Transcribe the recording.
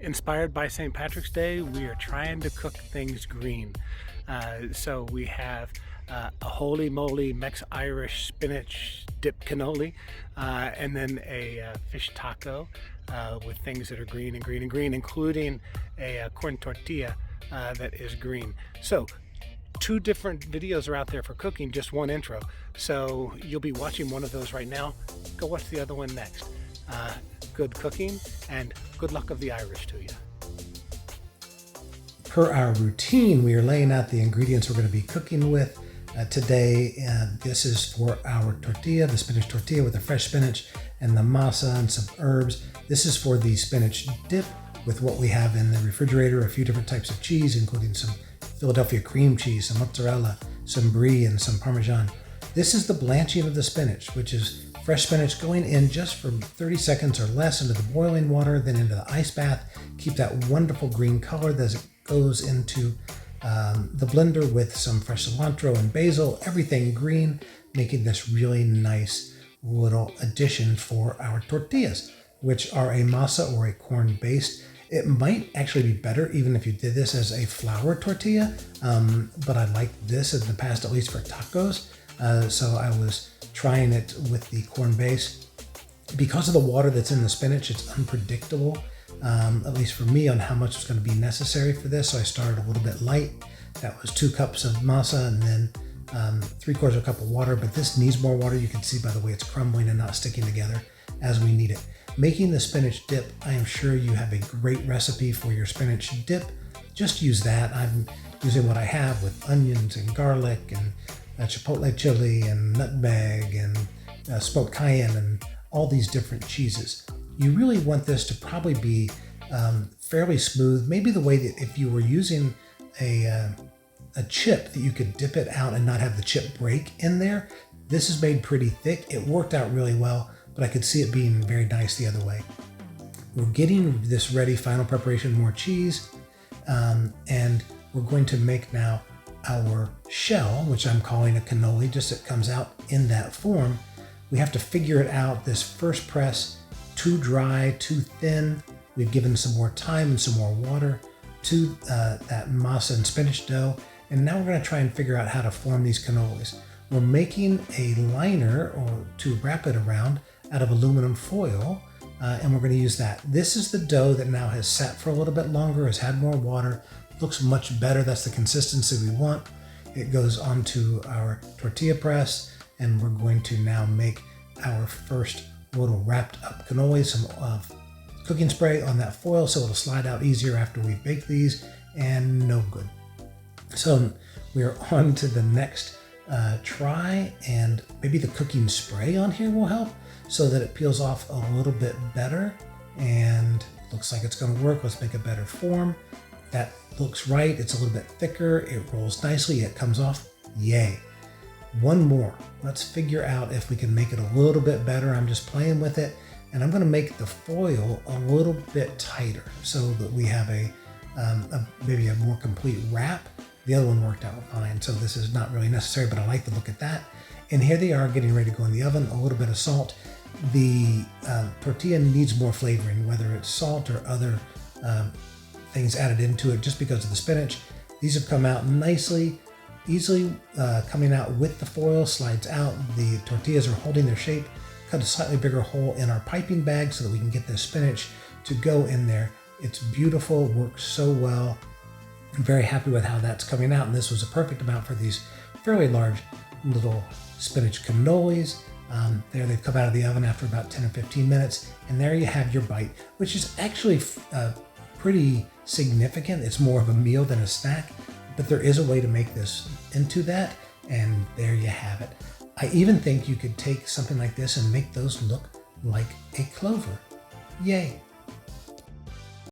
Inspired by St. Patrick's Day, we are trying to cook things green. So we have a holy moly Mex-Irish spinach dip cannoli, and then a fish taco with things that are green and green and green, including a corn tortilla that is green. So two different videos are out there for cooking, just one intro. So you'll be watching one of those right now. Go watch the other one next. Good cooking and good luck of the Irish to you. Per our routine, we are laying out the ingredients we're going to be cooking with today. This is for our tortilla, the spinach tortilla with the fresh spinach and the masa and some herbs. This is for the spinach dip with what we have in the refrigerator, a few different types of cheese, including some Philadelphia cream cheese, some mozzarella, some brie, and some Parmesan. This is the blanching of the spinach, which is fresh spinach going in just for 30 seconds or less into the boiling water, then into the ice bath. Keep that wonderful green color as it goes into the blender with some fresh cilantro and basil, everything green, making this really nice little addition for our tortillas, which are a masa or a corn based. It might actually be better even if you did this as a flour tortilla, but I like this in the past, at least for tacos. So I was trying it with the corn base. Because of the water that's in the spinach, it's unpredictable, at least for me, on how much is going to be necessary for this. So I started a little bit light. That was 2 cups of masa and then 3/4 cup of water, but this needs more water. You can see by the way it's crumbling and not sticking together as we need it. Making the spinach dip, I am sure you have a great recipe for your spinach dip. Just use that. I'm using what I have with onions and garlic and chipotle chili and nutmeg and smoked cayenne and all these different cheeses. You really want this to probably be fairly smooth, maybe the way that if you were using a chip that you could dip it out and not have the chip break in there. This is made pretty thick. It worked out really well, but I could see it being very nice the other way. We're getting this ready, final preparation, more cheese, and we're going to make now our shell, which I'm calling a cannoli, just it comes out in that form. We have to figure it out. This first press, too dry, too thin. We've given some more time and some more water to that masa and spinach dough. And now we're going to try and figure out how to form these cannolis. We're making a liner or to wrap it around out of aluminum foil, and we're going to use that. This is the dough that now has sat for a little bit longer, has had more water, looks much better. That's the consistency we want. It goes onto our tortilla press, and we're going to now make our first little wrapped up cannoli, some cooking spray on that foil so it'll slide out easier after we bake these, and no good. So we're on to the next try, and maybe the cooking spray on here will help so that it peels off a little bit better, and looks like it's going to work. Let's make a better form. That looks right. It's a little bit thicker. It rolls nicely. It comes off. Yay. One more. Let's figure out if we can make it a little bit better. I'm just playing with it, and I'm going to make the foil a little bit tighter so that we have maybe a more complete wrap. The other one worked out fine, so this is not really necessary, but I like the look at that. And here they are getting ready to go in the oven. A little bit of salt. The tortilla needs more flavoring, whether it's salt or other things added into it, just because of the spinach. These have come out nicely, easily coming out with the foil, slides out. The tortillas are holding their shape. Cut a slightly bigger hole in our piping bag so that we can get the spinach to go in there. It's beautiful, works so well. I'm very happy with how that's coming out, and this was a perfect amount for these fairly large little spinach cannolis. There they've come out of the oven after about 10 or 15 minutes, and there you have your bite, which is actually pretty significant. It's more of a meal than a snack, but there is a way to make this into that, and there you have it. I even think you could take something like this and make those look like a clover. Yay!